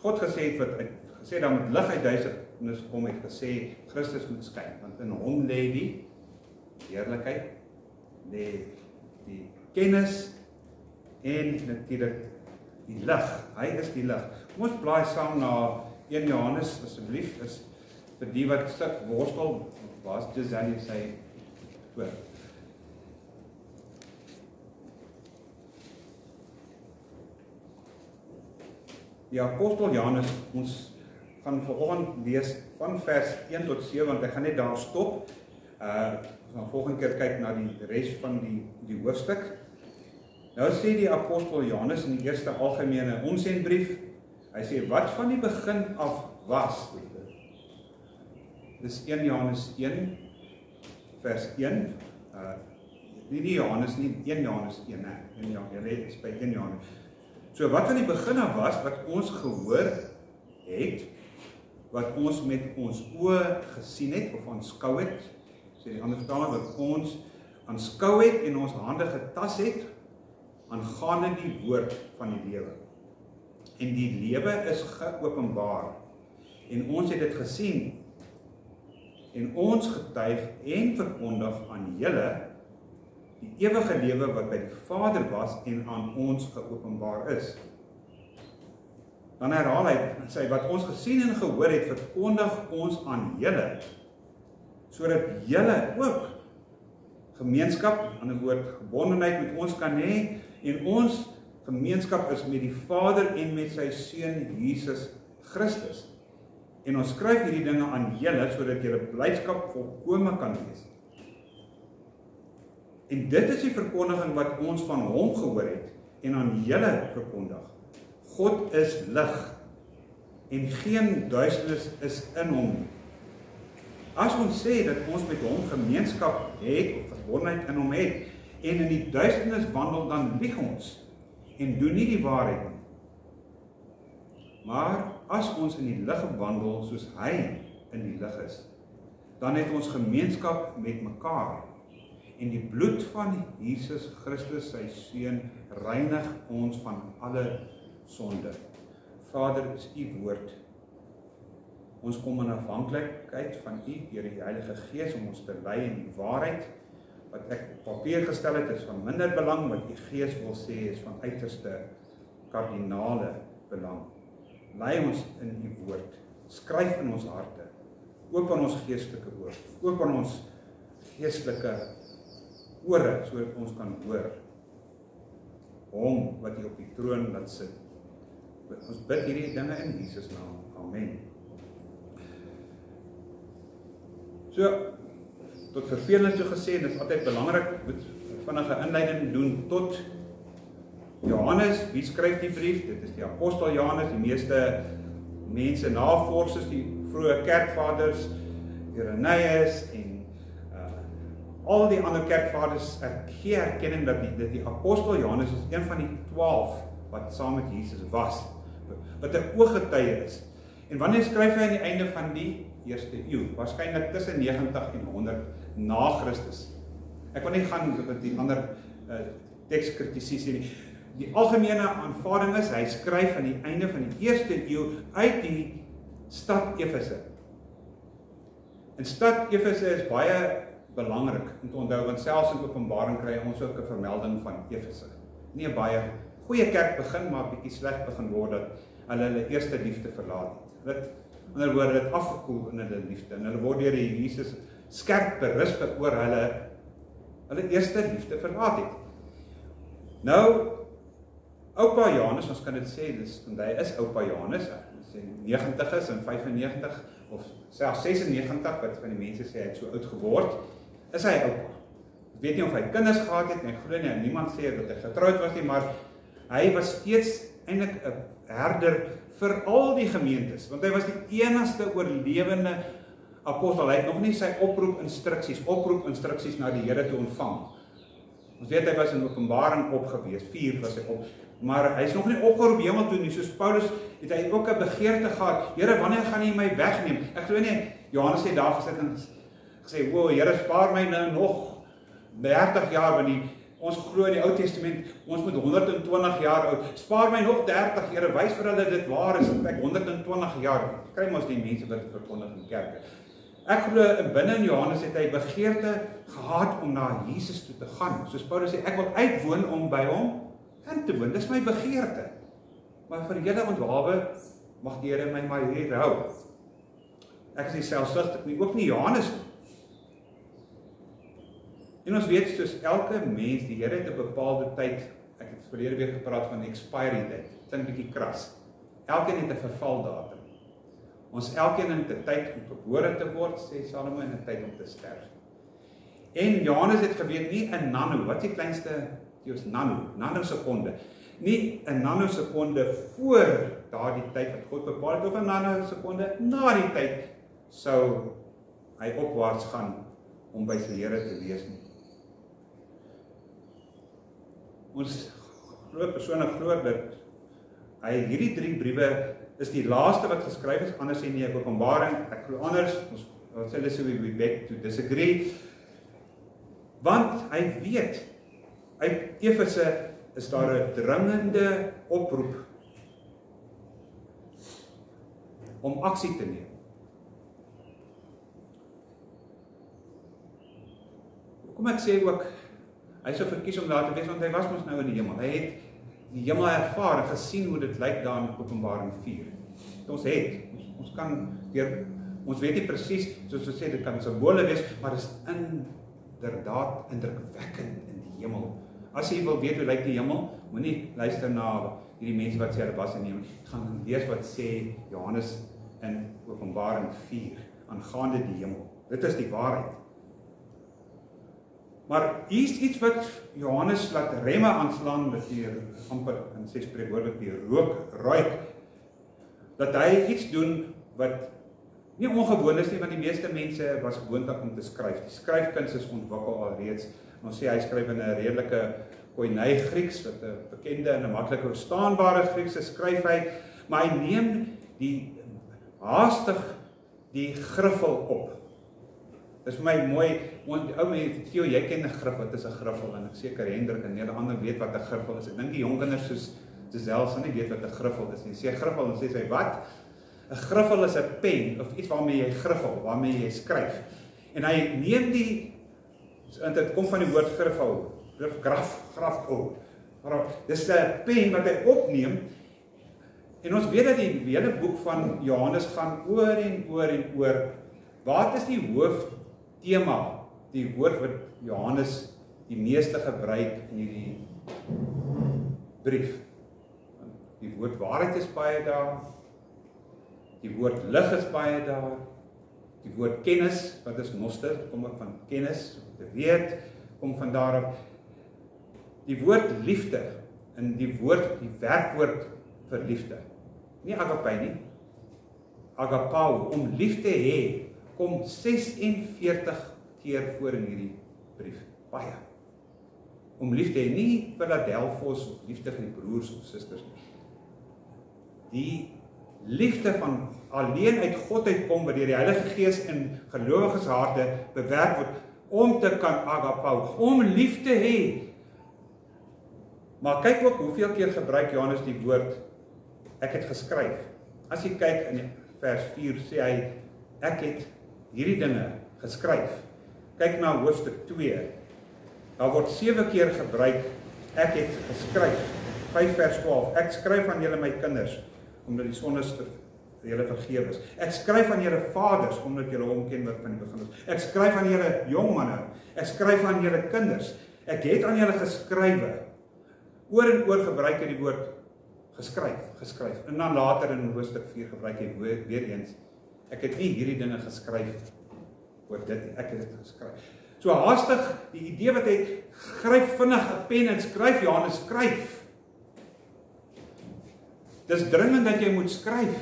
God gesê het, gesê dat met lig uit duisternis kom, het gesê, Christus moet skyn, want in hom lê die heerlikheid, lê die kennis, en natuurlijk die lig, hy is die lig. Kom ons blaai saam na 1 Johannes, asseblief, is vir die wat stuk worstel, was Giselle sy woord. Die apostel Johannes, ons gaan vanoggend lees van vers 1 tot 7, want ek gaan net daar stop. Ons gaan volgende keer kyk na die res van die hoofstuk. Nou sê die apostel Johannes in die eerste algemene omsendbrief, hy sê, wat van die begin af was, dis 1 Johannes 1, vers 1, nie Johannes nie, 1 Johannes 1, jy is by 1 Johannes. So wat van die begin af was, wat ons gehoor het, wat ons met ons oë gesien het, of aanskou het, sê die ander vertaling, wat ons aanskou het en ons hande getas het, aangaande die woord van die lewe. En die lewe is geopenbaar, en ons het dit gesien, en ons getuig en verkondig aan julle, die ewige lewe wat by die Vader was en aan ons geopenbaar is. Dan herhaal hy, sê, wat ons gesien en gehoor het, verkondig ons aan julle, sodat julle ook gemeenskap, aan 'n woord gebondenheid met ons kan hê, en ons gemeenskap is met die Vader en met sy Seun Jesus Christus. En ons skryf hierdie dinge aan julle, sodat julle blydskap volkome kan wees. En dit is die verkondiging wat ons van hom gehoor het, en aan julle verkondig. God is lig, en geen duisternis is in hom. As ons sê dat ons met hom gemeenskap het, of verbondenheid in hom het, en in die duisternis wandel, dan lieg ons, en doen nie die waarheid nie. Maar as ons in die lig wandel, soos hy in die lig is, dan het ons gemeenskap met mekaar, en die bloed van Jesus Christus, sy Seun, reinig ons van alle sonde. Vader, is u woord. Ons kom in afhanklikheid van u, deur die Heilige Gees, om ons te lei in die waarheid. Wat ek op papier gestel het, is van minder belang, wat die Gees wil sê, is van uiterste kardinale belang. Lei ons in u woord, skryf in ons harte, open ons geestelike oor, open ons geestelike ore, sodat ons kan hoor hom wat hier op die troon laat sit. Ons bid hierdie dinge in Jesus naam. Amen. So, tot vervelings toe gesê, en dit is altyd belangrik, moet vinnige inleiding doen tot Johannes. Wie skryf die brief? Dit is die apostel Johannes, die meeste mense navorsers, die vroeë kerkvaders, Irenaeus en al die ander kerkvaders gee erkenning dat die apostel Johannes is een van die 12 wat saam met Jesus was, wat 'n ooggetuie is. En wanneer skryf hy aan die einde van die eerste eeu? Waarskynlik tussen 90 en 100 na Christus. Ek wil nie gaan met die ander tekskritisie sê nie. Die algemene aanvaarding is, hy skryf aan die einde van die eerste eeu uit die stad Efese. En stad Efese is baie belangrik om te onthou, want selfs in Openbaring kry ons ook 'n vermelding van Efese. Nie 'n baie goeie kerk begin, maar 'n bietjie sleg begin word, dat hulle eerste liefde verlaat het. Dit, in ander woorde, dit afgekoel in hulle liefde, en hulle word deur die Jesus skerp berus oor hulle eerste liefde verlaat het. Nou, oupa Johannes, ons kan dit sê, want hy is oupa Johannes, hy 90 is en 95, of selfs 96, wat van die mense sê, hy het so oud geword, is hy oupa. Ek weet nie of hy kinders gehad het, en ek glo nie, niemand sê dat hy getroud was nie, maar hy was steeds eintlik 'n herder vir al die gemeentes, want hy was die enigste oorlewende apostel. Hy het nog nie sy oproepinstruksies na die Here toe ontvang. Ons weet hy was in Openbaring opgewees, 4 was hy op, maar hy is nog nie opgeroep hemel toe nie, soos Paulus het hy ook 'n begeerte gehad, Here, wanneer gaan jy my wegneem? Ek glo nie, Johannes het daar gesit en gesê, wow, Here, spaar my nou nog 30 jaar, want die ons glo in die Ou Testament, ons moet 120 jaar oud. Spaar my nog 30, Here, wys vir hulle dit waar is. Ek 120 jaar. Kry mos die mense wat dit verkondig in kerke. Ek glo binne in Johannes het hy begeerte gehad om na Jesus toe te gaan. Soos Paulus sê, ek wil uitwoon om by hom in te woon. Dis my begeerte. Maar vir julle onthawe mag die Here my maar hier hou. Ek is nie selfsugtig nie, ook nie Johannes nie. En ons weet soos elke mens, die Here het 'n bepaalde tyd, ek het verlede week gepraat van expiry date, klink bietjie kras. Elkeen het 'n vervaldatum. Ons elkeen het 'n tyd om gebore te word, sê Salomo, en 'n tyd om te sterf. En Johannes het geweet nie 'n nano, wat is die kleinste, nanosekonde, nie 'n nanosekonde voor daardie tyd wat God bepaal het, of 'n nanosekonde na die tyd sou hy opwaarts gaan om by sy Here te wees nie. Ons persoonlik glo dat hy hierdie 3 briewe is die laaste wat geskryf is, anders sê nie Openbaring, ek glo anders, ons sê dis we beg to disagree, want hy weet, uit Efese is daar 'n dringende oproep om aksie te neem. Kom ek sê ook, hy sou verkies om daar te wees, want hy was mos nou in die hemel. Hy het die hemel ervaar en gesien hoe dit lyk daar in Openbaring 4. Ons weet nie presies, soos ons sê, dit kan simbole wees, maar dit is inderdaad indrukwekkend in die hemel. As jy wil weet hoe lyk die hemel, moenie luister na hierdie mense wat sê hulle was in die hemel. Gaan lees wat sê Johannes in Openbaring 4 aangaande die hemel. Dit is die waarheid. Maar hier is iets wat Johannes laat remme aanslaan met die amper in 6 spreekwoorde die rook ruik, dat hy iets doen wat nie ongewoon is nie, want die meeste mense was gewoond om te skryf. Die skryfkuns is ontwikkel alreeds. Ons sê hy skryf in 'n redelike koinei Grieks, wat 'n bekende en 'n maklike verstaanbare Grieks skryf hy, maar hy neem haastig die griffel op. Dis vir my mooi, want ou mense, Theo, jy ken 'n griffel, wat is 'n griffel? En ek seker Hendrik en ander weet wat 'n griffel is. Ek dink die jong kinders soos Giselle sal nie weet wat 'n griffel is nie. Sê griffel en sê sy wat? 'n Griffel is 'n pen of iets waarmee jy griffel, waarmee jy skryf. En hy neem en dit kom van die woord griffel, graf. Dis 'n pen wat hy opneem. En ons weet dat die hele boek van Johannes gaan oor en oor en oor. Wat is die hooftema, die woord wat Johannes die meeste gebruik in hierdie brief? Die woord waarheid is baie daar, die woord lig is baie daar, die woord kennis, wat is noster, kom ook van kennis, te weet, kom van daarop, die woord liefde, en die werkwoord vir liefde, nie agape nie, agapau, om lief te hê, kom 46 keer voor in hierdie brief, baie. Om lief te hê, nie Philadelphos of liefde vir die broers of susters nie. Die liefde van alleen uit God uitkom, wat deur die Heilige Gees in gelowiges harte bewerk word, om te kan agapau, om lief te hê. Maar kyk ook hoeveel keer gebruik Johannes die woord, ek het geskryf. As jy kyk in vers 4, sê hy, ek het hierdie dinge geskryf. Kyk na hoofstuk 2, daar word 7 keer gebruik, ek het geskryf. 5 vers 12, ek skryf aan julle my kinders, omdat die sondes vir julle vergewe is. Ek skryf aan julle vaders, omdat julle hom ken wat van die begin is. Ek skryf aan julle jong manne, ek skryf aan julle kinders, ek het aan julle geskrywe. Oor en oor gebruik hy die woord geskryf. En dan later in hoofstuk 4 gebruik hy weer eens, ek het nie hierdie dinge geskryf oor dit, ek het dit geskryf. So haastig, die idee wat hy, gryp vinnig 'n pen en skryf, Johannes, skryf. Dis dringend dat jy moet skryf.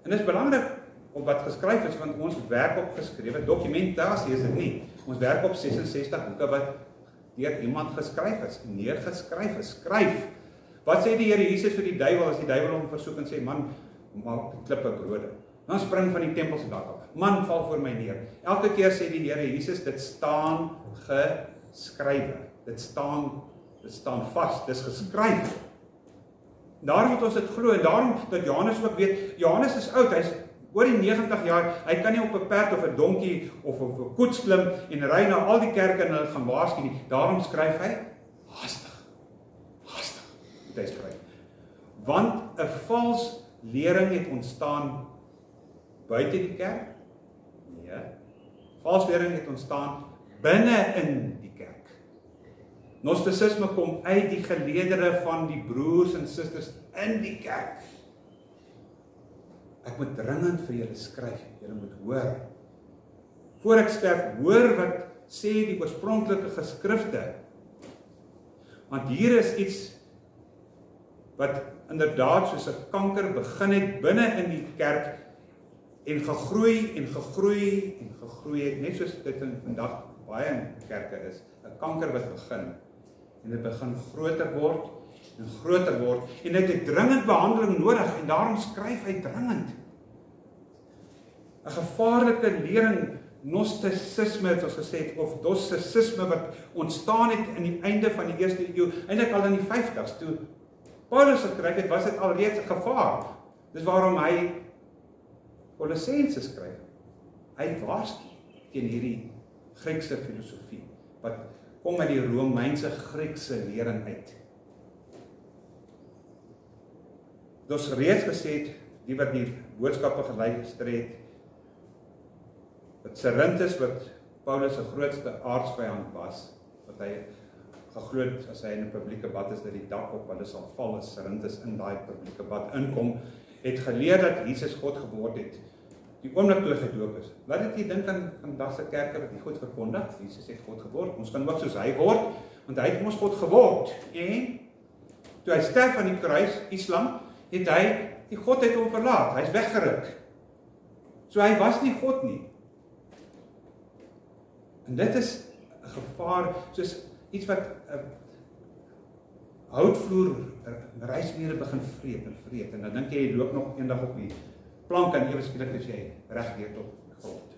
En dit is belangrik op wat geskryf is, want ons werk op geskrewe dokumentasie is dit nie. Ons werk op 66 boeke wat deur iemand geskryf is, neergeskryf is, skryf. Wat sê die Here Jesus vir die duiwel, as die duiwel hom versoek en sê, man, maak klippe brode. Dan spring van die tempel se dak af. Man, val voor my neer. Elke keer sê die Here Jesus, dit staan geskrywe. dit staan vas, dit is geskryf. Daarom moet ons dit glo, en daarom dat Johannes ook weet, Johannes is oud, hy is oor die 90 jaar, hy kan nie op 'n perd of 'n donkie of op 'n koets klim en ry na al die kerke en hulle gaan waarsku nie. Daarom skryf hy haastig moet hy skryf. Want 'n vals lering het ontstaan buite die kerk? Nee. Vals lering het ontstaan binne in die kerk. Gnostisisme kom uit die geleedere van die broers en susters in die kerk. Ek moet dringend vir julle skryf, julle moet hoor. Voor ek sterf, hoor wat sê die oorspronklike geskrifte. Want hier is iets wat inderdaad soos 'n kanker begin het binne in die kerk en gegroei en gegroei en gegroei het, net soos dit in vandag baie in kerke is, 'n kanker wat begin en dit begin groter word en groter word en dit het dringend behandeling nodig en daarom skryf hy dringend. 'n Gevaarlike lering, gnostisisme het ons gesê het, of docetisme wat ontstaan het in die einde van die 1ste eeu, eintlik al in die 50s, toe Paulus geskryf het, was dit alreeds 'n gevaar. Dis waarom hy Kolossense skryf. Hy waarsku teen hierdie Griekse filosofie, wat kom uit die Romeinse Griekse lering uit. Ons reeds gesê het, die wat die boodskappe geluister het, dat Cerinthus, wat Paulus se grootste aardsvyand was, wat hy geglo het, as hy in 'n publieke bad is, dat die dak op hulle sal val as Cerinthus in daai publieke bad inkom, het geleer dat Jesus God geword het, die oomblik toe hy gedoop is. Laat dit jy dink aan vandag se kerke wat nie goed verkondig, Jesus het God geword, ons kan ook soos hy word, want hy het ons God geword, en toe hy sterf aan die kruis, Islam, het hy, die God het hom verlaat, hy is weggeruk. So hy was nie God nie. En dit is 'n gevaar, soos iets wat houtvloer, rysmere begin vreet, en dan dink jy loop nog eendag op die plank en ewe skielik is jy reg weer tot grond.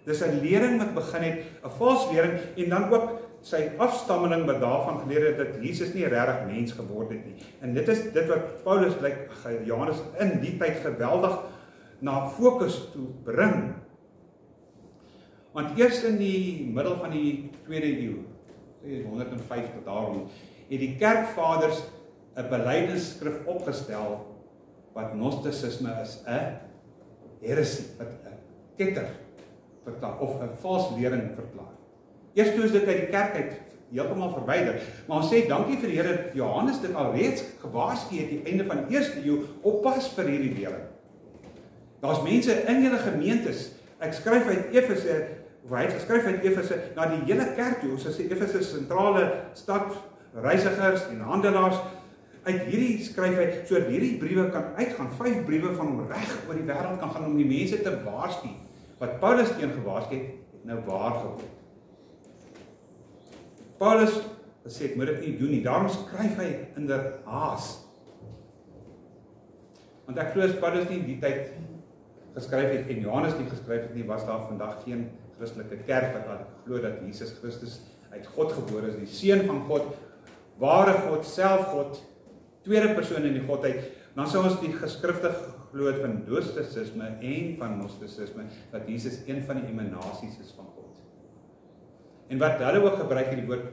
Dis 'n lering wat begin het, 'n vals lering, en dan ook sy afstammeling wat daarvan geleer het dat Jesus nie regtig mens geword het nie. En dit is dit wat Paulus Johannes in die tyd geweldig na fokus toe bring. Want eers in die middel van die 2de eeu, 150 daarom, het die kerkvaders 'n belydenisskrif opgestel wat gnostisisme is 'n heresie, wat 'n ketter verklaar of 'n vals lering verklaar. Eers toe is dit uit die kerk uit heeltemal verwyder, maar ons sê dankie vir die Here dat Johannes dit alreeds gewaarsku het die einde van die 1ste eeu, oppas vir hierdie lering. Daar's mense in julle gemeentes, ek skryf uit Efese, of hy het geskryf uit Efese na die hele kerk toe, ons sê Efese sentrale stad, reisigers en handelaars, uit hierdie skryf hy, sodat hierdie briewe kan uitgaan, 5 briewe van hom reg oor die wêreld kan gaan om die mense te waarsku. Wat Paulus teen gewaarsku het nou waar geword. Paulus gesê ek moet dit nie doen nie, daarom skryf hy in der haas. Want ek glo as Paulus nie in die tyd geskryf het en Johannes nie geskryf het nie, was daar vandag geen Christelike kerk wat glo dat Jesus Christus uit God gebore is, die seun van God, ware God, self God, tweede persoon in die Godheid. Dan sou ons die geskrifte glo het van docetisme en van gnostisisme, dat Jesus een van die emanasies is van God. En wat hulle ook gebruik in die woord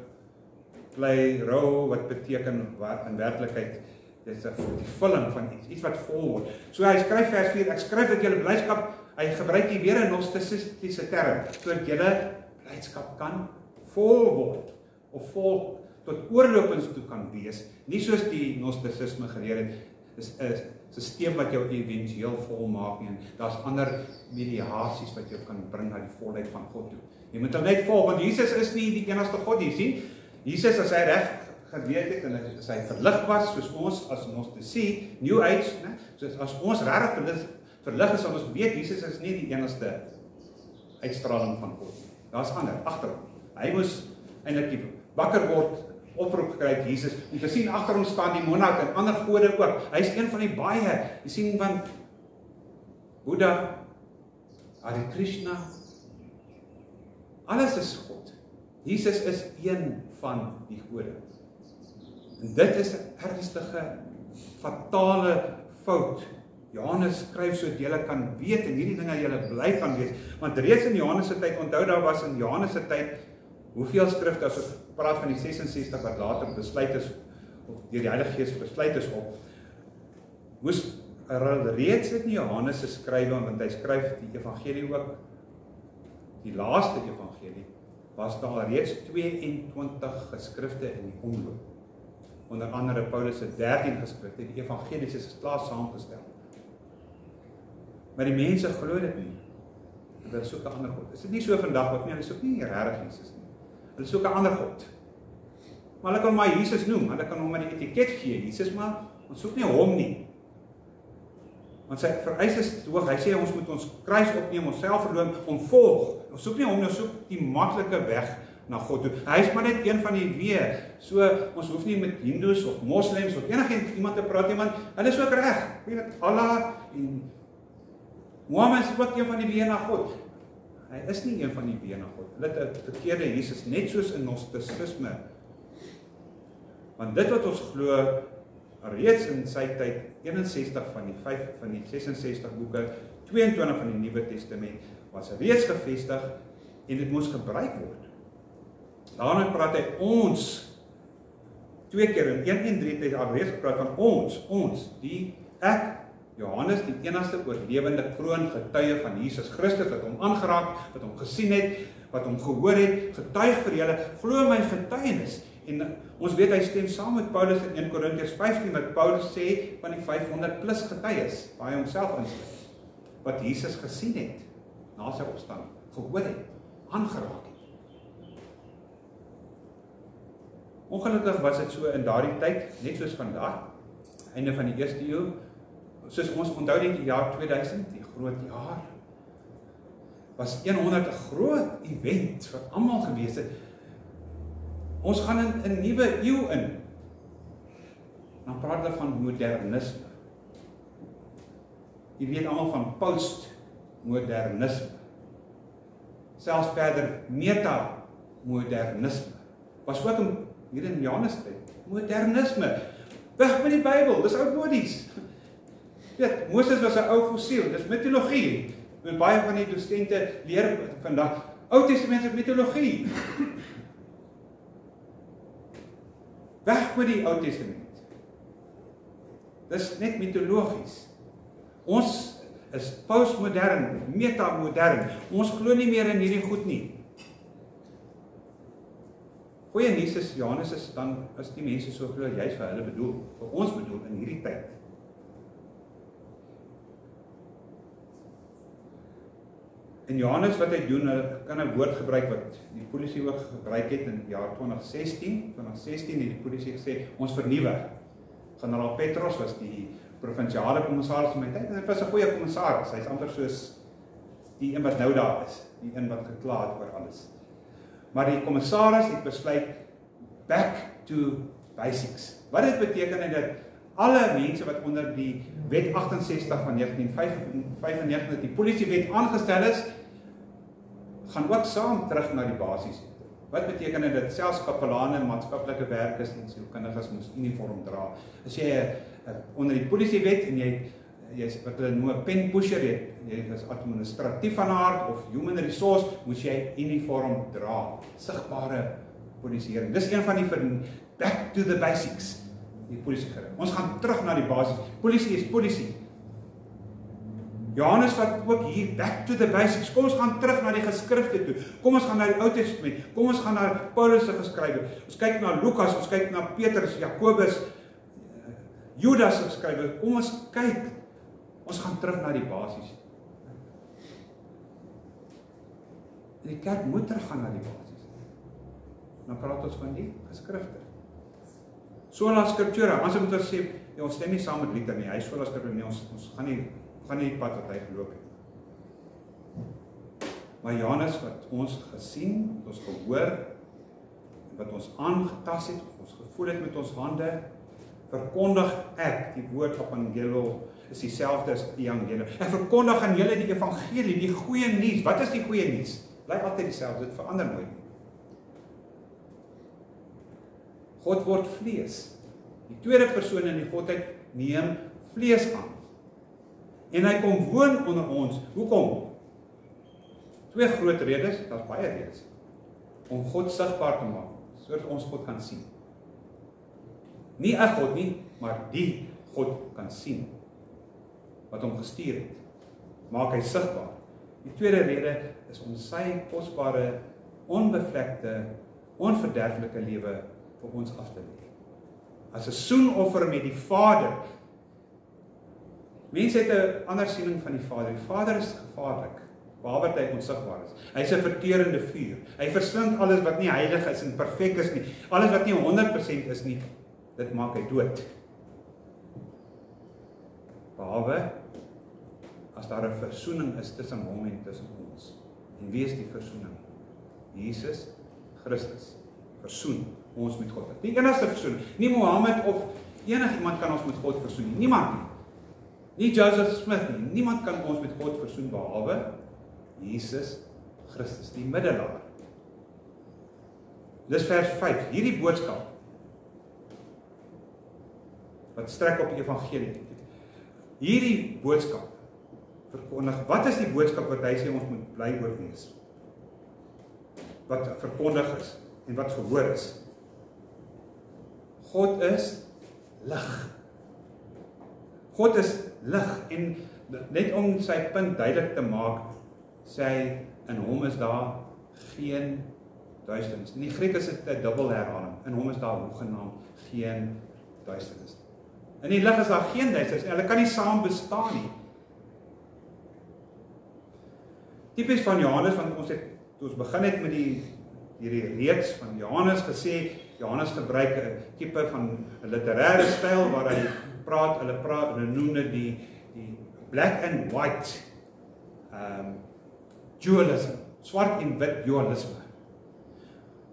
pleiro, wat beteken in werklikheid, dit is die vulling van iets wat vol word. So hy skryf vers 4, ek skryf dat julle blydskap, hy gebruik hier weer 'n gnostistiese term, sodat julle blydskap kan vol word, of vol tot oorlopends toe kan wees, nie soos die gnostisisme geleer het, is 'n stelsel wat jou eventueel vol maak nie, en daar's ander mediasies wat jou kan bring na die volheid van God toe. Jy moet hom net volg, want Jesus is nie die enigste God, jy sien. Jesus, as hy reg geweet het, en as hy verlig was, soos ons as gnostici, New Age, né? Soos as ons regtig verlig is, sal ons weet, Jesus is nie die enigste uitstraling van God. Daar's ander, agter hom. Hy moes eintlik wakker word, oproep gekry Jesus, om te sien agter hom staan die monnik en ander gode ook. Hy is een van die baie, jy sien, van Boeddha, Hare Krishna, alles is God. Jesus is een van die Gode. En dit is 'n ernstige, fatale fout. Johannes skryf sodat julle kan weet en hierdie dinge julle bly kan wees. Want reeds in Johannes se tyd, onthou daar was in Johannes se tyd hoeveel skrifte, as ons praat van die 66 wat later besluit is, of deur die Heilige Gees besluit is op, moes reeds in Johannes se skrywe, want hy skryf die evangelie ook, die laaste evangelie, was daar reeds 22 geskrifte in die omloop. Onder andere Paulus se 13 geskrifte, die evangelies is klaar saamgestel. Maar die mense glo dit nie. Hulle soek 'n ander God. Is dit nie so vandag ook nie? Hulle soek nie regtig Jesus nie. Hulle soek 'n ander God. Maar hulle kan maar Jesus noem, hulle kan hom maar die etiket gee, Jesus, maar ons soek nie hom nie. Want sy vereis is hoog, hy sê ons moet ons kruis opneem, ons selfverloon, hom volg. Ons soek nie hom, ons soek die maklike weg na God toe. Hy is maar net een van die weë. So, ons hoef nie met Hindoes of Moslems of iemand te praat nie, want hulle is ook reg. Weet Allah en Mohammed is ook een van die weë na God. Hy is nie een van die weë na God. Hulle het 'n verkeerde Jesus, net soos in Gnostisisme. Want dit wat ons glo, reeds in sy tyd, 61 van die 66 boeke, 22 van die Nuwe Testament, was reeds gevestig en dit moes gebruik word. Daarna praat hy ons, 2 keer in 1:3 het hy alreeds gepraat van ons, die ek, Johannes, die enigste oorlewende kroongetuie van Jesus Christus, wat hom aangeraak, wat hom gesien het, wat hom gehoor het, getuig vir julle, glo my getuienis. En ons weet hy stem saam met Paulus in 1 Korintiërs 15, wat Paulus sê van die 500 plus getuies, waar hy homself insluit, wat Jesus gesien het, na sy opstanding, gehoor het, aangeraak het. Ongelukkig was dit so in daardie tyd, net soos vandag, einde van die 1ste eeu, soos ons onthou net die jaar 2000, die groot jaar, was 100 'n groot event vir almal gewees het. Ons gaan in 'n nuwe eeu in. Dan praat hulle van modernisme. Jy weet almal van postmodernisme. Selfs verder metamodernisme. Was ook hier in Johannes tyd. Modernisme. Weg met die Bybel, dis oudmodies. Weet, Moses was 'n ou fossiel, dis mitologie. En baie van die dosente leer vandag, Ou Testament is mitologie. Weg met die Ou Testament. Dis net mitologies. Ons is postmodern, metamodern. Ons glo nie meer in hierdie goed nie. Goeie nuus is, Johannes is dan, as die mense so glo, juist vir hulle bedoel, vir ons bedoel in hierdie tyd. En Johannes wat hy doen, hy kan 'n woord gebruik wat die polisie ook gebruik het in die jaar 2016 het die polisie gesê, ons vernuwe. Generaal Petros was die provinsiale kommissaris in my tyd, en hy was 'n goeie kommissaris, hy is amper soos die een wat nou daar is, die een wat gekla het oor alles. Maar die kommissaris het besluit, back to basics. Wat dit beteken is dat alle mense wat onder die wet 68 van 1995, die polisiewet aangestel is, gaan ook saam terug na die basis. Wat beteken dit dat selfs kapelane en maatskaplike werkers en sielkundiges moes uniform dra. As jy onder die polisiewet en jy wat hulle noem 'n pen pusher het, jy is administratief van aard of human resource, moes jy uniform dra. Sigbare polisieering. Dis een van die back to the basics. Die polisie gerig. Ons gaan terug na die basis. Polisie is polisie. Johannes vat ook hier back to the basics. Kom ons gaan terug na die geskrifte toe. Kom ons gaan na die Ou Testament. Kom ons gaan na Paulus se geskrywe. Ons kyk na Lukas, ons kyk na Petrus, Jakobus, Judas se geskrywe. Kom ons kyk. Ons gaan terug na die basis. En die kerk moet teruggaan na die basis. Dan praat ons van die geskrifte. Sola Scriptura, ons moet sê, ja, ons stem nie saam met Luther nie, hy is sola Scriptura nie, ons gaan nie die pad wat hy geloop het. Maar Johannes wat ons gesien, wat ons gehoor, wat ons aangetas het, wat ons gevoel het met ons hande, verkondig ek, die woord Evangelo is dieselfde as die Evangelo. Ek verkondig aan julle die evangelie, die goeie nuus. Wat is die goeie nuus? Bly altyd dieselfde, dit verander nooit nie. God word vlees. Die tweede persoon in die Godheid neem vlees aan. En hy kom woon onder ons. Hoekom? Twee groot redes, daar's baie redes. Om God sigbaar te maak, sodat ons God kan sien. Nie 'n God nie, maar die God kan sien, wat hom gestuur het. Maak hy sigbaar. Die tweede rede is om sy kosbare, onbevlekte, onverderflike lewe vir ons af te lê. As 'n soenoffer met die Vader. Mense het 'n ander siening van die Vader. Die Vader is gevaarlik, behalwe dat hy onsigbaar is. Hy is 'n verterende vuur. Hy verslind alles wat nie heilig is en perfek is nie. Alles wat nie 100% is nie, dit maak hy dood. Behalwe as daar 'n versoening is tussen hom en tussen ons. En wie is die versoening? Jesus Christus versoen ons met God. Die enigste versoening. Nie Mohammed of enigiemand kan ons met God versoen nie. Niemand nie. Nie Joseph Smith nie. Niemand kan ons met God versoen behalwe Jesus Christus, die middelaar. Dis vers 5. Hierdie boodskap wat strek op die evangelie. Hierdie boodskap verkondig. Wat is die boodskap wat hy sê ons moet bly oor wees? Wat verkondig is en wat gehoor is. God is lig. God is lig en net om sy punt duidelik te maak, sê hy in hom is daar geen duisternis. In die Griek is dit 'n dubbel herhaling. In hom is daar hoegenaamd geen duisternis. In die lig is daar geen duisternis. Hulle kan nie saam bestaan nie. Tipies van Johannes, want ons het toe ons begin het met hierdie reeks van Johannes gesê, Johannes gebruik 'n tipe van 'n literêre styl waar hy hulle noem dit die black and white dualism, swart en wit dualisme.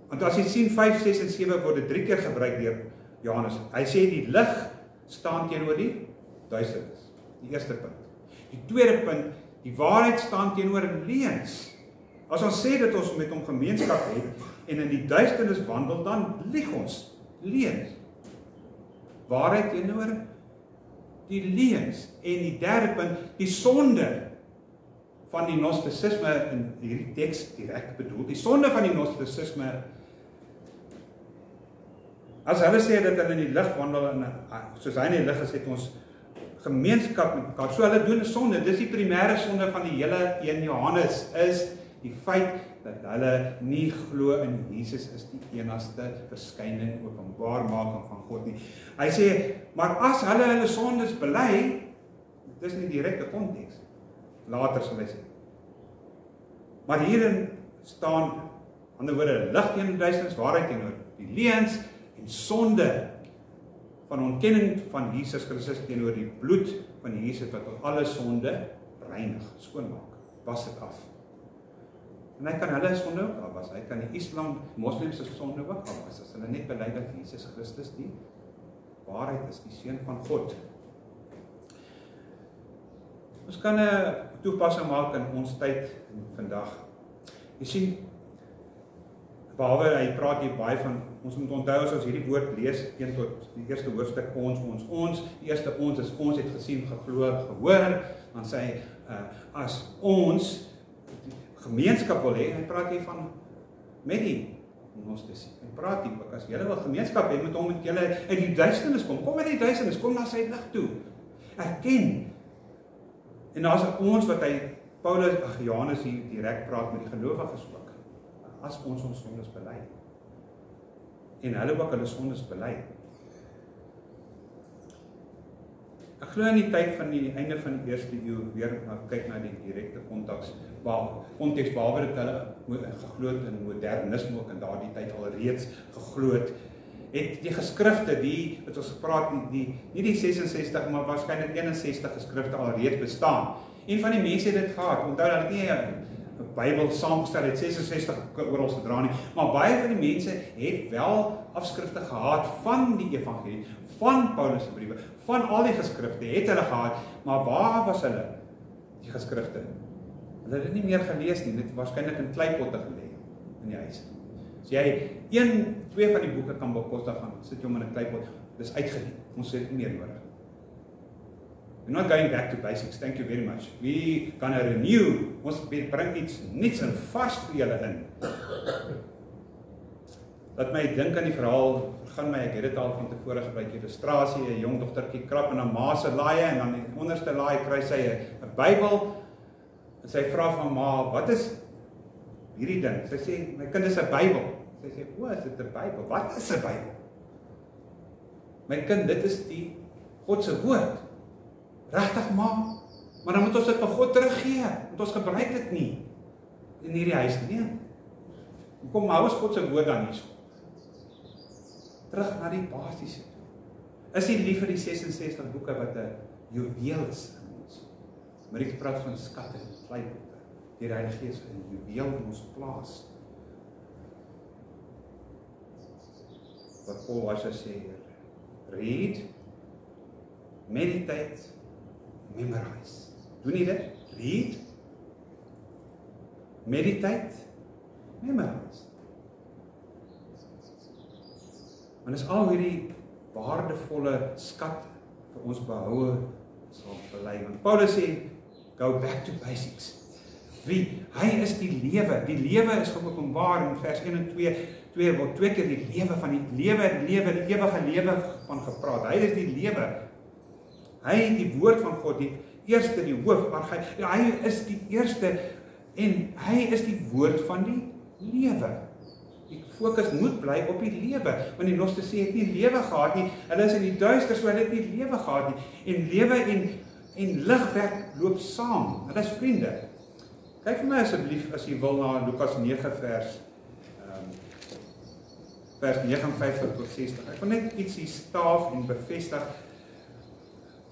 Want as jy sien 5, 6 en 7 word dit 3 keer gebruik deur Johannes. Hy sê die lig staan teenoor die duisternis. Die eerste punt. Die tweede punt, die waarheid staan teenoor leuns. As ons sê dat ons met hom gemeenskap het en in die duisternis wandel, dan lieg ons. Leuns. Waarheid teenoor die leuns. En die derde punt, die sonde van die gnostisisme in hierdie teks direk bedoel. Die sonde van die gnostisisme, as hulle sê dat hulle in die lig wandel, en soos hy in die lig is, het ons gemeenskap met mekaar. So hulle doen sonde. Dis die primêre sonde van die hele 1 Johannes, is die feit dat hulle nie glo in Jesus is die enigste verskyning, openbaarmaking van God nie. Hy sê, maar as hulle sondes bely, dis nie direkte konteks. Later sal hy sê. Maar hierin staan, ander woorde, lig teenoor duisternis, waarheid teenoor die leuns en sonde van ontkenning van Jesus Christus teenoor die bloed van Jesus wat alle sonde reinig, skoonmaak, was dit af. En hy kan hulle sonde ook afwas. Hy kan die Islam, moslims se sonde ook afwas, as hulle net bely dat Jesus Christus die waarheid is, die seun van God. Ons kan 'n toepassing maak in ons tyd vandag. Jy sien, behalwe hy praat hier baie van, ons moet onthou as ons hierdie woord lees, 1 tot die eerste hoofstuk, ons, die eerste ons is ons het gesien, geglo, gehoor, dan sê hy, as ons gemeenskap wil hê, hy praat hier van met die gnostici. Hy praat hier ook, as julle wil gemeenskap hê met hom, moet julle uit die duisternis kom uit die duisternis, kom na sy lig toe. Erken. En daar's ons wat Johannes hier direk praat met die gelowiges ook. As ons sondes bely. En hulle ook hulle sondes bely. Ek glo in die tyd van die einde van die eerste eeu weer kyk na die direkte konteks behalwe dat hulle geglo het in modernisme ook in daardie tyd al reeds geglo het die geskrifte, die wat ons gepraat, nie die 66, maar waarskynlik 61 geskrifte al reeds bestaan. Een van die mense het dit gehad, onthou dat het nie 'n Bybel saamgestel het 66 oral gedra nie, maar baie van die mense het wel afskrifte gehad van die evangelie, van Paulus se briewe, van al die geskrifte het hulle gehad, maar waar was hulle? Die geskrifte. Hulle het dit nie meer gelees nie, dit waarskynlik in kleipotte gelê in die huis. As jy 1-2 van die boeke kan bekostig gaan, sit jy hom in 'n kleipot. Dis uitgedien. Ons het nie meer nodig. We're not going back to basics. Thank you very much. We gonna renew. Ons bring iets niets en vars vir julle in. Laat my dink aan die verhaal, begin my, ek het dit al van tevore gebruik, illustrasie, 'n jong dogtertjie krap in 'n ma se laaie en dan in die onderste laai kry sy 'n Bybel en sy vra van ma, wat is hierdie ding? Sy sê, my kind is 'n Bybel. Sy sê, o, is dit 'n Bybel? Wat is 'n Bybel? My kind, dit is die God se woord. Regtig ma, maar dan moet ons dit vir God teruggee, want ons gebruik dit nie in hierdie huis nie. Kom, hou ons God se woord dan hierso. Terug na die basiese toe. Is nie lief vir die 66 boeke wat 'n juweel is in ons. Maar ek praat van skatte, kleipotte. Die Heilige Gees 'n juweel in ons plaas. Wat Paul Washer sê, read, meditate, memorize. Doen jy dit? Read, meditate, memorize. Want is al hierdie waardevolle skat vir ons behoue sal bely. Want Paulus sê, go back to basics. Wie? Hy is die lewe. Die lewe is geopenbaar in vers 1 en 2 word 2 keer die lewe van die lewe, die ewige lewe van gepraat. Hy is die lewe. Hy, die woord van God, die eerste, die hoof, maar hy is die eerste en hy is die woord van die lewe. Die fokus moet bly op die lewe, want die Gnostici het nie lewe gehad nie, hulle is in die duister, so hulle het nie lewe gehad nie, en lewe en ligwerk loop saam, hulle is vriende. Kyk vir my asseblief, as jy wil, na Lukas 9 vers 59 tot 60. Ek wil net iets hier staaf en bevestig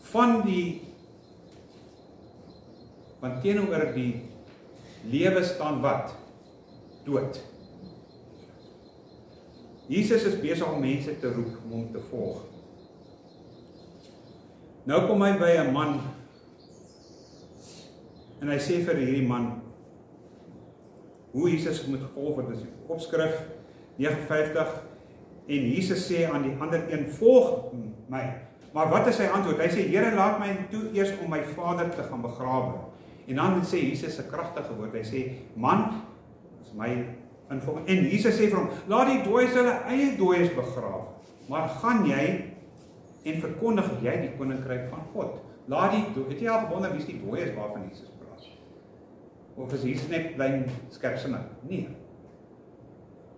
van die, want teenoor die lewe staan wat? Dood. Jesus is besig om mense te roep om hom te volg. Nou kom hy by 'n man en hy sê vir hierdie man hoe Jesus moet gevolg word. Dis die opskrif 59 en Jesus sê aan die ander een, volg my. Maar wat is sy antwoord? Hy sê, Here, laat my toe eers om my vader te gaan begrawe. En dan sê Jesus 'n kragtige woord. Hy sê, man, is my involging. En Jesus sê vir hom, laat die dooies hulle eie dooies begrawe. Maar gaan jy en verkondig jy die koninkryk van God. Laat die dooies, het jy al gewonder wie is die dooies waarvan Jesus praat? Of is Jesus net klein skepsels? Nee.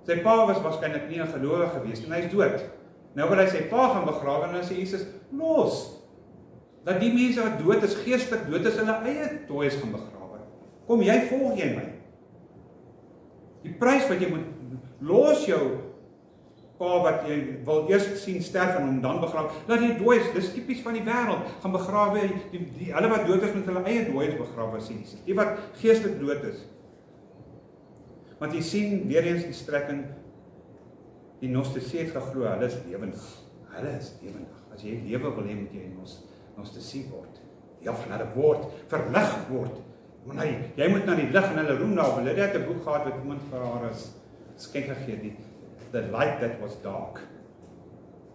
Sy pa was waarskynlik nie 'n gelowige gewees en hy is dood. Nou wil hy sy pa gaan begrawe en dan sê Jesus, los. Dat die mense wat dood is, geestelik dood is, hulle eie dooies gaan begrawe. Kom jy, volg jy my. Die prys wat jy moet, los jou pa wat jy wil eers sien sterf en hom dan begrawe. Laat die dooies, dis tipies van die wêreld, gaan begrawe, hulle wat dood is met hulle eie dooies begrawe, sê Jesus. Die wat geestelik dood is. Want jy sien weer eens die strekking, die Gnostici het geglo, hulle is lewendig. Hulle is lewendig. As jy lewe wil hê, moet jy Gnostici word. Ja, van hulle word, verlig word. Maar jy moet na die lig en hulle roem daar. Hulle het 'n boek gehad wat iemand vir haar as skenk gegee, The Light That Was Dark.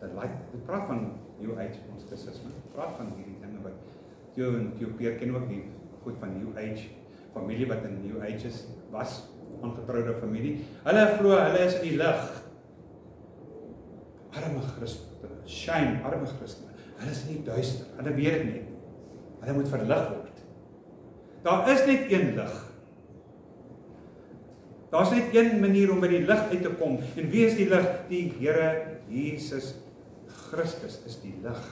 The Light, dit praat van New Age, Gnosticisme. Dit praat van hierdie dinge wat jou en jou peer ken ook die goed van New Age, familie wat in New Age was, aangetroude familie. Hulle glo, hulle is in die lig. Arme Christen, shame, arme Christen. Hulle is in die duister, hulle weet dit nie. Hulle moet verlig word. Daar is net een lig. Daar's net een manier om by die lig uit te kom. En wie is die lig? Die Here Jesus Christus is die lig.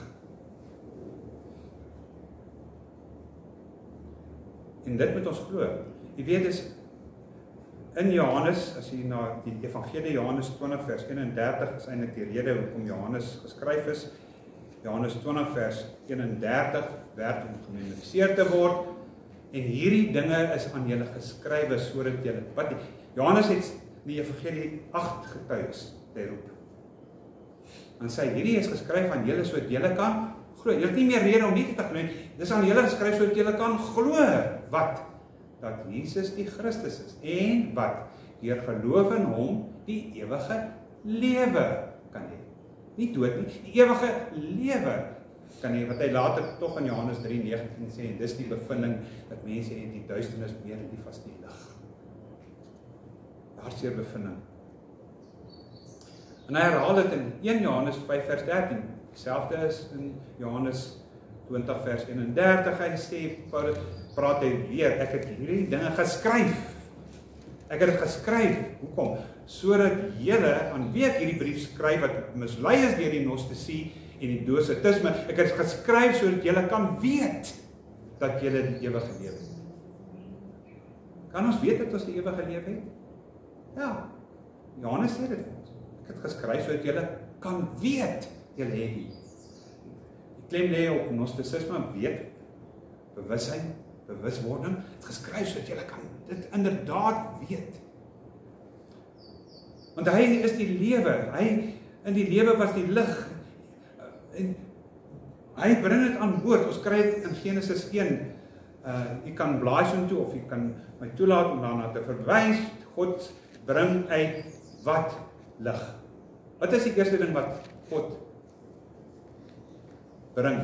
En dit moet ons glo. Jy weet, is in Johannes, as jy na die Evangelie Johannes 20 vers 31 is eintlik die rede hoekom Johannes geskryf is. Johannes 20 vers 31 werd om gememoriseer te word. En hierdie dinge is aan julle geskrywe sodat julle wat Johannes het die Evangelie 8 getuies te roep. En sê hierdie is geskryf aan julle sodat julle kan glo. Jy het nie meer rede om nie te glo nie. Dis aan julle geskryf sodat julle kan glo wat dat Jesus die Christus is en wat deur geloof in hom die ewige lewe kan hê. Nie dood nie, die ewige lewe kan hê, wat hy later tog in Johannes 3:19 sê, en dis die bevinding dat mense het die duisternis meer lief as die lig. Daar is die bevinding. En hy herhaal dit in 1 Johannes 5 vers 13, dieselfde is in Johannes 20 vers 31, hy sê, Paulus praat hy weer, ek het hierdie dinge geskryf. Ek het dit geskryf, hoekom? Sodat julle, aan wie ek hierdie brief skryf, wat mislei is deur die gnostisie en die docetisme, ek het geskryf sodat julle kan weet dat julle die ewige lewe het. Kan ons weet dat ons die ewige lewe het? Ja, Johannes sê dit ons. Ek het geskryf sodat julle kan weet julle het die. Die klem lê op gnosticisme, weet, bewussyn, bewuswording, het geskryf sodat julle kan dit inderdaad weet. Want hy is die lewe, hy in die lewe was die lig, en hy bring dit aan boord. Ons kry dit in Genesis 1, jy kan blaai so toe, of jy kan my toelaat om daarna te verwys, God bring uit wat? Lig. Wat is die eerste ding wat God bring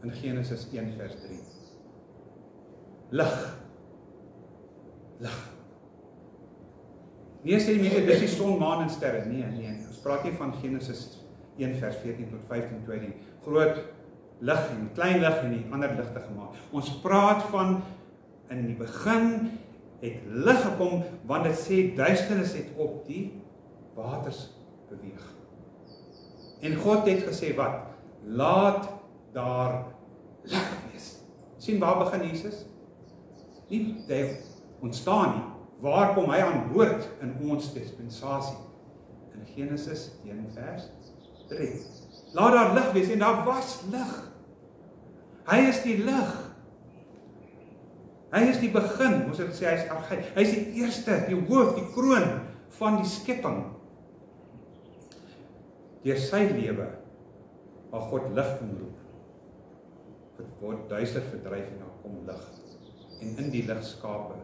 in Genesis 1 vers 3? Lig. Lig. Nee, sê mense, dis die son, maan en sterre. Nee, ons praat nie van Genesis 1 vers 14 tot 15, toe hy die groot lig en klein lig en die ander ligte gemaak. Ons praat van, in die begin het lig gekom, want dit sê duisternis het op die waters beweeg. En God het gesê wat? Laat daar lig wees. Sien waar begin Jesus? Nie hy ontstaan nie. Waar kom hy aan boord in ons dispensasie? In Genesis 1 vers 3. Laat daar lig wees, en daar was lig. Hy is die lig. Hy is die begin, ons het gesê, hy is die eerste, die hoof, die kroon van die skepping. Deur sy lewe, waar God lig inroep, word duister verdryf en daar kom lig. En in die lig skape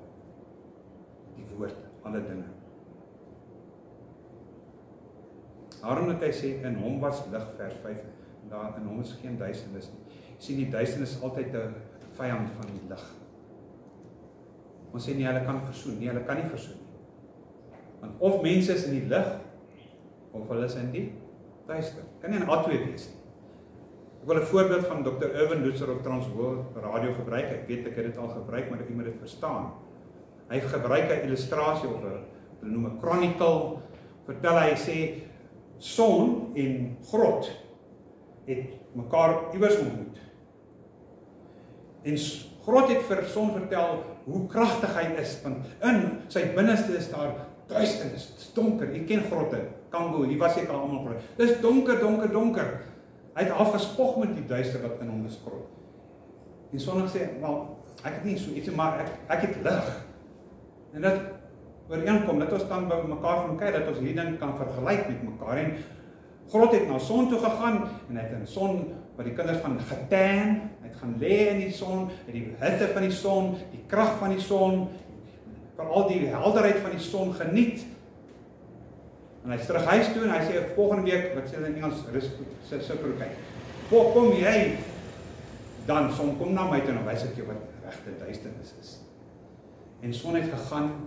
die woord, alle dinge. Daarom dat hy sê, in hom was lig, vers 5, daar in hom is geen duisternis nie. Jy sien, die duisternis is altyd 'n vyand van die lig. Ons sê nie, hulle kan versoen. Nee, hulle kan nie versoen nie. Want of mense is in die lig, of hulle is in die duister. Kan nie in albei wees nie. Ek wil 'n voorbeeld van Dr. Irwin Lutzer op Transworld Radio gebruik. Ek weet ek het dit al gebruik, maar ek moet dit verstaan. Hy gebruik 'n illustrasie of 'n noem 'n chronicle. Vertel hy sê son en grot het mekaar iewers ontmoet. En grot het vir son vertel hoe kragtig hy is, want in sy binneste is daar duisternis, dit is donker. Jy ken grotte, Kambo, die was seker almal groot. Dit is donker, donker, donker. Hy het afgespog met die duister wat in hom is grot. En son sê, wel, ek het nie so iets, maar ek het lig. En dit ooreenkom, dat ons dan by mekaar gaan kyk, dat ons hierdie ding kan vergelyk met mekaar. En grot het na son toe gegaan, en hy het in son, wat die kinders van getan, hy het gaan lê in die son, die hitte van die son, die krag van die son, veral die helderheid van die son geniet. En hy is terug huis toe, en hy sê, volgende week, wat sê hulle in Engels, reciprocate. Kom jy, dan son, kom na my toe, en wys ek jou wat regte duisternis is. En son het gegaan,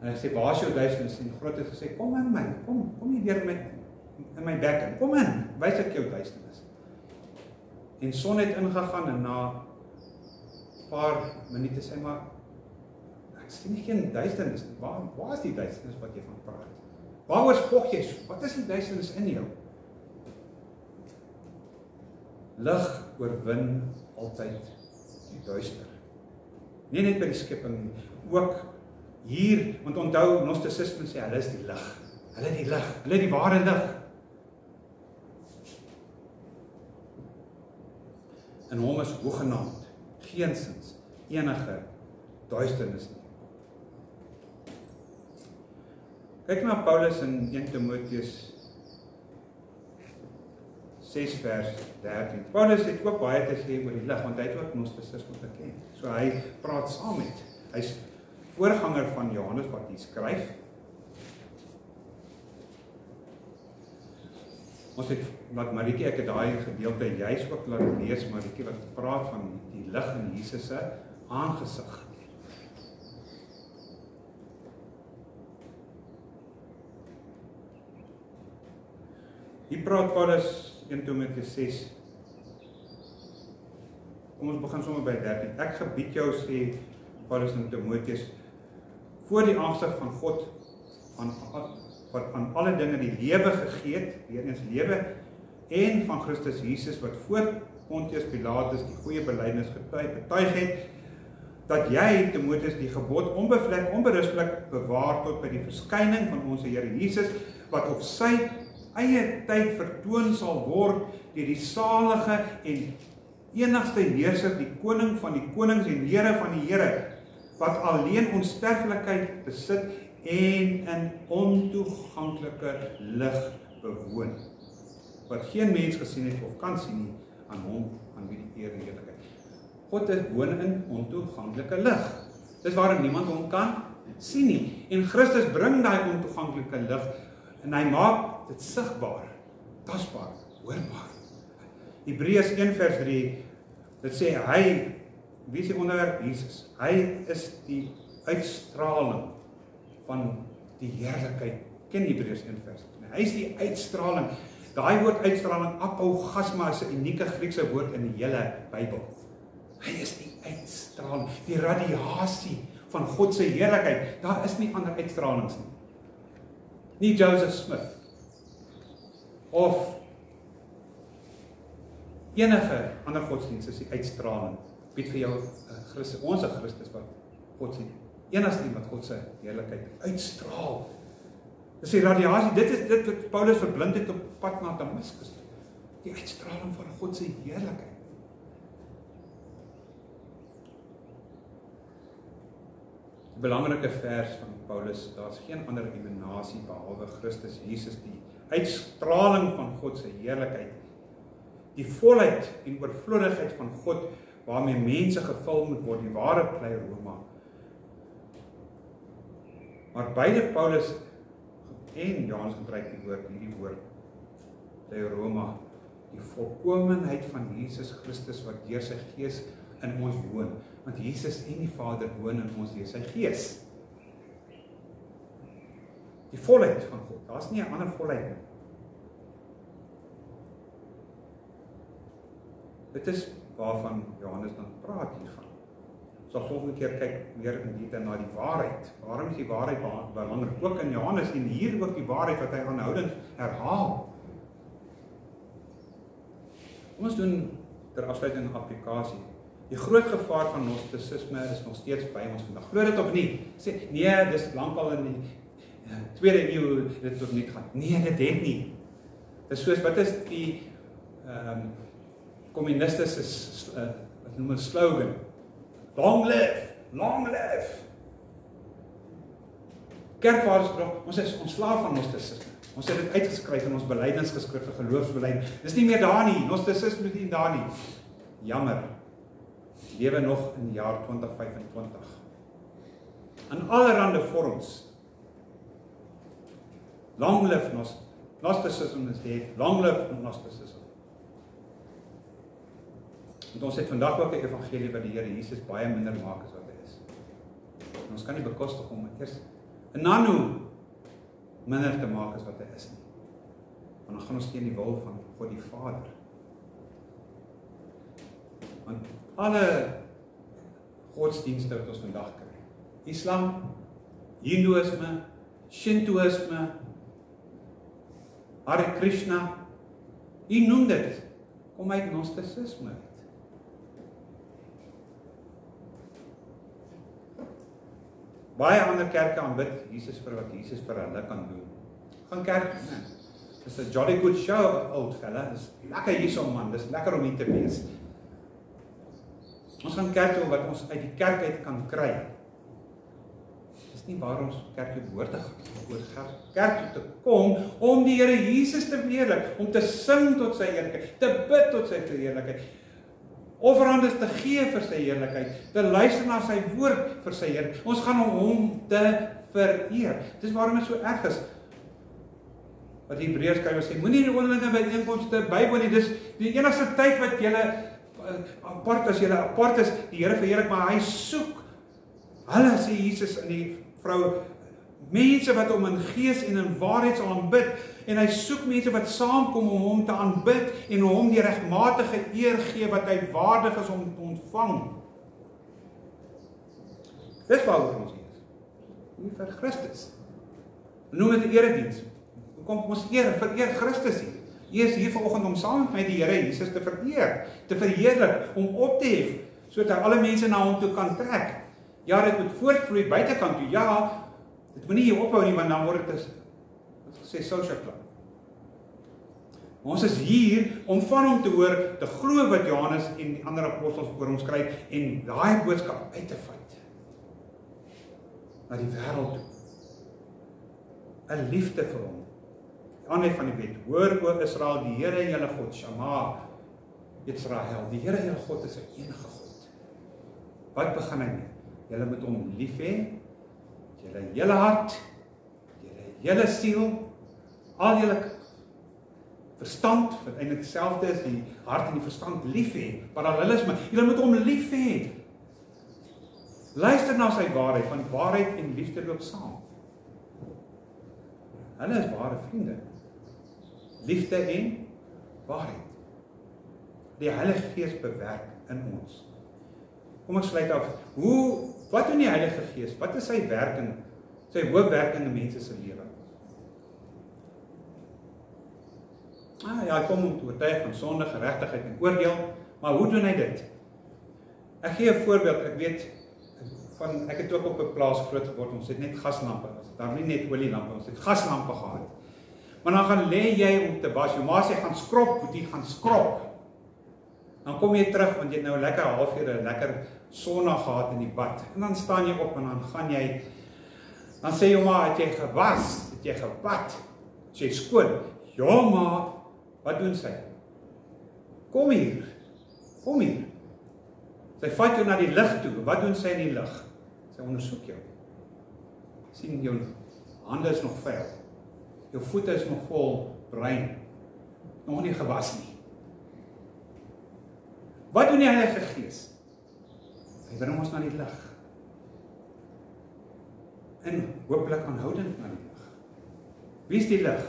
en hy sê, waar is jou duisternis? En grot het gesê, kom in my, kom hier deur in my bek, kom in, wys ek jou duisternis. En son het ingegaan, en na paar minute sê, maar ek sien nie geen duisternis nie. Waar is die duisternis wat jy van praat? Waaroor spog jy so? Wat is die duisternis in jou? Lig oorwin altyd die duister. Nie net by die skepping, ook hier, want onthou, gnosticisme sê, hulle is die lig. Hulle die lig, hulle die ware lig. In hom is hoegenaamd geensins enige duisternis nie. Kyk na Paulus in 1 Timoteus 6 vers 13. Paulus het ook baie te sê oor die lig, want hy het ook gnosticisme geken. So hy praat saam met, hy's voorganger van Johannes wat hier skryf. Ons het, laat Marieke, ek het daai gedeelte juis ook laat lees, Marieke, wat praat van die lig in Jesus se aangesig. Hier praat Paulus 1 Timoteus 6. Kom ons begin sommer by 13. Ek gebied jou, sê Paulus aan Timoteus, voor die aangesig van God, wat aan alle dinge die lewe gegee het, weer eens lewe, en van Christus Jesus, wat voor Pontius Pilatus die goeie belydenis betuig het, dat jy, Timoteus, die gebod onbevlek, onberispelik bewaar tot by die verskyning van ons Here Jesus, wat op sy eie tyd vertoon sal word deur die salige en enigste heerser, die koning van die konings en Here van die Here, wat alleen onsterflikheid besit en in ontoeganklike lig bewoon, wat geen mens gesien het of kan sien nie, aan hom, aan wie die eer en heerlikheid. God is woon in ontoeganklike lig. Dis waarom niemand hom kan sien nie. En Christus bring daai ontoeganklike lig en hy maak dit sigbaar, tasbaar, hoorbaar. Hebreërs 1 vers 3, dit sê hy, wie is die onderwerp? Jesus. Hy is die uitstraling van die heerlikheid. Ken Hebreërs 1 vers 3. Hy is die uitstraling. Daai woord uitstraling, apaugasma, is 'n unieke Griekse woord in die hele Bybel. Hy is die uitstraling, die radiasie van God se heerlikheid. Daar is nie ander uitstralings nie. Nie Joseph Smith of enige ander godsdienst is die uitstraling. Bied vir jou Christus, ons Christus wat God se enigste wat God se heerlikheid uitstraal. Dis die radiasie, dit is dit wat Paulus verblind het op pad na Damaskus. Die uitstraling van God se heerlikheid. Die belangrike vers van Paulus, daar's geen ander emanasie behalwe Christus Jesus, die uitstraling van God se heerlikheid, die volheid en oorvloedigheid van God, waarmee mense gevul moet word, die ware Pleiroma. Maar beide Paulus en Johannes gebruik hierdie woord, Pleiroma, die volkomenheid van Jesus Christus wat deur sy Gees in ons woon, want Jesus en die Vader woon in ons deur sy Gees. Die volheid van God, daar is nie 'n ander volheid nie. Dit is waarvan Johannes dan praat hiervan. Sal volgende keer kyk meer in detail na die waarheid. Waarom is die waarheid belangrik? Ook in Johannes en hier ook die waarheid wat hy aanhoudend herhaal. Kom ons doen ter afsluiting 'n applikasie. Die groot gevaar van gnostisisme is nog steeds by ons vandag. Glo dit of nie? Sê nee, dis lankal in die tweede eeu dit tot niet gaan. Nee, dit het nie. Dis soos wat is die communistische wat noem 'n slogan? Long live, long live. Kerkvaders nog, ons is ontslaaf van gnostisisme. Ons het dit uitgeskryf in ons belydenisgeskrifte, geloofsbelydenis. Dis nie meer daar nie, gnostisisme is nie daar nie. Jammer. Lewe nog in die jaar 2025. In allerhande vorms. Long live gnosticism is dead. Long live gnosticism. Want ons het vandag ook 'n evangelie wat die Here Jesus baie minder maak as wat hy is. En ons kan nie bekostig om eers 'n nano minder te maak as wat hy is nie. Want dan gaan ons teen die wil van God die Vader. Want alle godsdienste wat ons vandag kry, Islam, Hindoeïsme, Shintoïsme, Hare Krishna, jy noem dit, kom uit gnostisisme uit. Baie ander kerke aanbid Jesus vir wat Jesus vir hulle kan doen. Gaan kerk, nee. Dis 'n jolly good show, old fella. Dis lekker hierso man, dis lekker om hier te wees. Ons gaan kerk toe wat ons uit die kerk uit kan kry. Dis nie waar ons kerk toe behoort te gaan. Kerk toe te kom om die Here Jesus te verheerlik, om te sing tot sy heerlikheid, te bid tot sy verheerlikheid, offerandes te gee vir sy heerlikheid, te luister na sy woord vir sy Here. Ons gaan hom te vereer. Dis waarom dit so erg is. Wat die Hebreërs skrywer sê, moenie die onderlinge byeenkomste bywoon nie. Dis die enigste tyd wat julle apart is, die Here verheerlik, maar hy soek. Hulle sê Jesus in die vrou, mense wat hom in gees en in waarheid sal aanbid, en hy soek mense wat saamkom om hom te aanbid en hom die regmatige eer gee wat hy waardig is om te ontvang. Dis waaroor ons hier is. Nie vir Christus. Noem dit 'n erediens. Kom ons vereer Christus hier. Hy is hier vanoggend om saam met my die Here Jesus te vereer, te verheerlik, om op te hef, sodat alle mense na hom toe kan trek. Ja, dit moet voortvloei buitekant toe. Ja, dit moet nie hier ophou nie, want dan word dit sê social club. Ons is hier om van hom te hoor, te glo wat Johannes en die ander apostels oor hom skryf en daai boodskap uit te vat na die wêreld toe. 'n Liefde vir hom. Die aanhef van die wet. Hoor o Israel, die Here julle God, Shama Israel. Die Here julle God is 'n enige God. Wat begin hy mee? Julle moet hom lief hê, julle hele hart, julle hele siel, al julle verstand, wat eintlik dieselfde is, die hart en die verstand lief hê, parallelisme. Julle moet hom lief hê. Luister na sy waarheid, want waarheid en liefde loop saam. Hulle is ware vriende. Liefde en waarheid. Die Heilige Gees bewerk in ons. Kom ek sluit af. Wat doen die Heilige Gees? Wat is sy werking? Sy hoofwerking in mense se lewe? Ja, hy kom om te oortuig van sonde, geregtigheid en oordeel, maar hoe doen hy dit? Ek gee 'n voorbeeld. Ek weet ek het ook op 'n plaas groot geword. Ons het net gaslampe. Daar nie net olielampe, ons het gaslampe gehad. Maar dan gaan lê jy om te was. Jou ma sê gaan skrob, moet jy gaan skrob. Dan kom jy terug want jy het nou lekker halfuur 'n lekker sonna gehad in die bad. En dan staan jy op en dan gaan jy, dan sê jou ma, het jy gewas? Het jy gebad? Is jy skoon? Ja ma, wat doen sy? Kom hier. Kom hier. Sy vat jou na die lig toe. Wat doen sy in die lig? Sy ondersoek jou. Sien, jou hande is nog vuil. Jou voete is nog vol bruin. Nog nie gewas nie. Wat doen die Heilige Gees? Hy bring ons na die lig. En hopelik aanhoudend na die lig. Wie is die lig?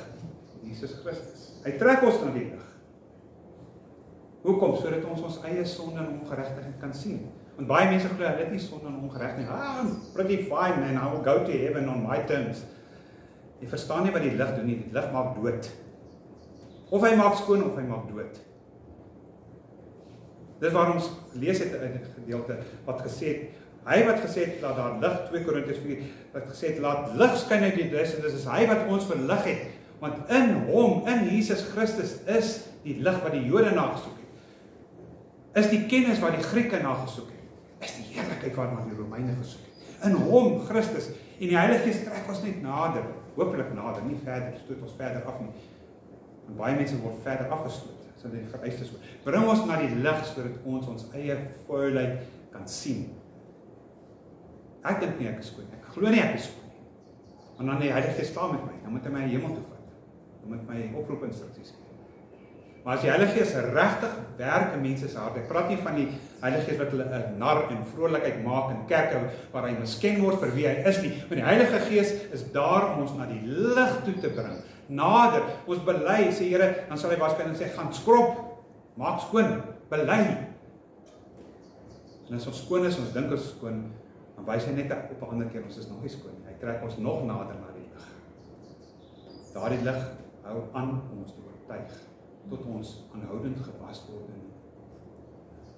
Jesus Christus. Hy trek ons na die lig. Hoekom? Sodat ons eie sonde en ongeregtigheid kan sien. Want baie mense glo hulle het nie sonde en ongeregtigheid nie. I'm pretty fine man, I will go to heaven on my terms. Jy verstaan nie wat die lig doen nie. Die lig maak dood. Of hy maak skoon of hy maak dood. Dis waarom ons lees het in 'n gedeelte wat gesê het, hy wat gesê het laat daar lig, 2 Korintiërs 4, wat gesê het laat lig skyn uit die duisternis, is hy wat ons verlig het. Want in hom, in Jesus Christus is die lig wat die Jode nagesoek het. Is die kennis wat die Grieke nagesoek het. Is die heerlikheid wat die Romeine gesoek het. In hom, Christus. En die Heilige Gees trek ons net nader. Hopelik nader, nie verder, stoot ons verder af nie. Want baie mense word verder afgestoot. So dit vereistes word. Bring ons na die lig sodat ons eie vuilheid kan sien. Ek dink nie ek is skoon. Ek glo nie ek is skoon nie. Want dan die Heilige Gees staan met my, dan moet hy my hemel toe vat. Dan moet my oproepinstruksies gee. Maar as die Heilige Gees regtig werk in mense se harte, ek praat nie van die Heilige Gees wat hulle 'n nar en vrolikheid maak in kerke waar hy misken word vir wie hy is nie. Maar die Heilige Gees is daar om ons na die lig toe te bring. Nader, ons bely, sê Here, dan sal hy waarskynlik en sê gaan skrob, maak skoon, bely. En as ons skoon is, ons dink ons is skoon, dan wys hy net op 'n ander keer ons is nog nie skoon nie. Hy trek ons nog nader na die lig. Daardie lig hou aan om ons te oortuig tot ons aanhoudend gewas word in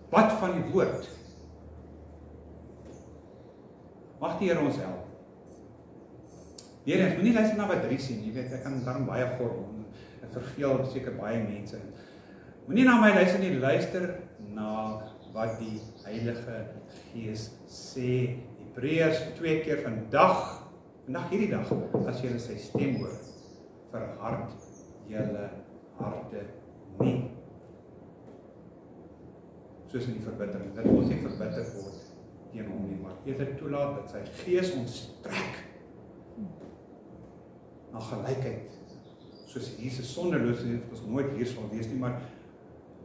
bad van die woord. Mag die Here ons help. Weereens, moenie luister na wat 3 sien, jy weet, ek kan daarom baie gorrel, ek verveel seker baie mense. Moenie na my luister nie, luister na wat die Heilige Gees sê. Hebreërs 2 keer vandag hierdie dag, as julle sy stem hoor, verhard julle harte nie. soos in die verbittering, dat ons nie verbitter word teen hom nie, maar eerder toelaat dat sy gees ons trek na gelykheid, soos Jesus sonderloos het, ons nooit hier sal wees nie, maar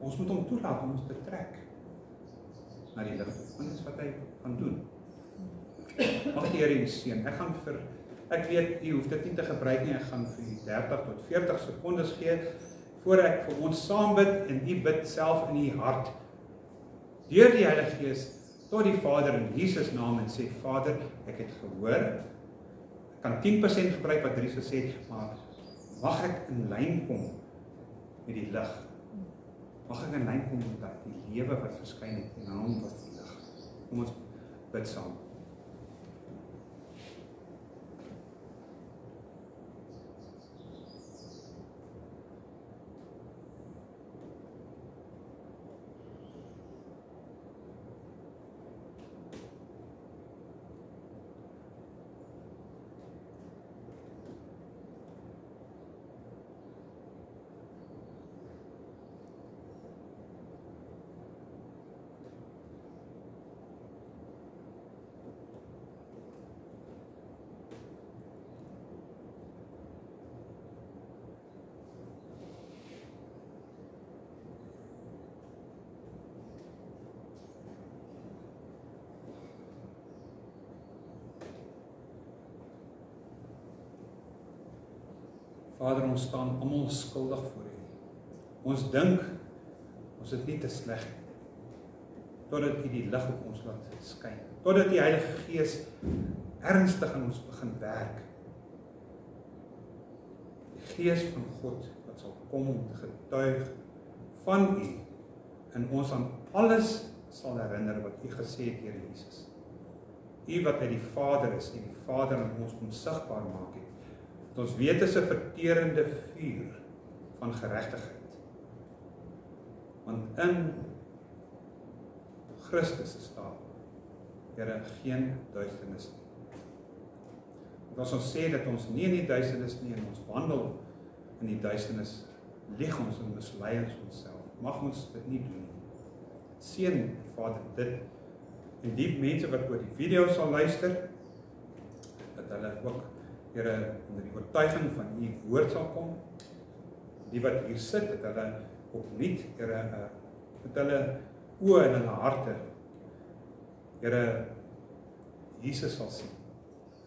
ons moet hom toelaat om ons te trek na die lig toe, want dit is wat hy gaan doen. Mag die Here u seën. Ek weet, u hoef dit nie te gebruik nie, ek gaan vir u 30 tot 40 sekondes gee, voor ek vir ons saam bid, en u bid self in u hart, deur die Heilige Gees, tot die Vader in Jesus naam, en sê, Vader, ek het gehoor, ek kan 10% gebruik wat Dries gesê het, maar mag ek in lyn kom met die lig, mag ek in lyn kom met die lewe wat verskyn het, en naam was die lig. Kom ons bid saam. Vader, ons staan almal skuldig voor U. Ons dink, ons het nie te sleg nie, totdat U die lig op ons laat skyn, totdat die Heilige Gees ernstig in ons begin werk. Die Gees van God, wat sal kom om te getuig van U, en ons aan alles sal herinner wat U gesê het, Here Jesus. U wat uit die Vader is, en die Vader in ons kom sigbaar maak het, dat ons weet is 'n verterende vuur van geregtigheid. Want in Christus is daar, Here, geen duisternis nie. Want as ons sê dat ons nie in die duisternis nie, en ons wandel in die duisternis, lieg ons en mislei ons onsself. Mag ons dit nie doen nie. Seën, Vader, dit, en die mense wat oor die video sal luister, dat hulle ook, Here, onder die oortuiging van U woord sal kom, die wat hier sit, dat hulle opnuut, Here, met hulle oë en hulle harte, Here, Jesus sal sien,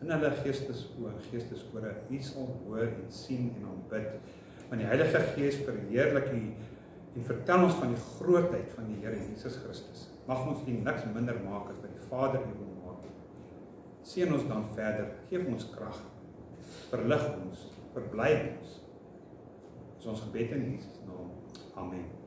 in hulle geestesoë, geestesore, U sal hoor en sien en aanbid, want die Heilige Gees verheerlik U en vertel ons van die grootheid van die Here Jesus Christus. Mag ons U niks minder maak as wat die Vader U wil maak. Seën ons dan verder, geef ons krag, verlig ons, verbly ons. Dis ons gebed in Jesus naam. Amen.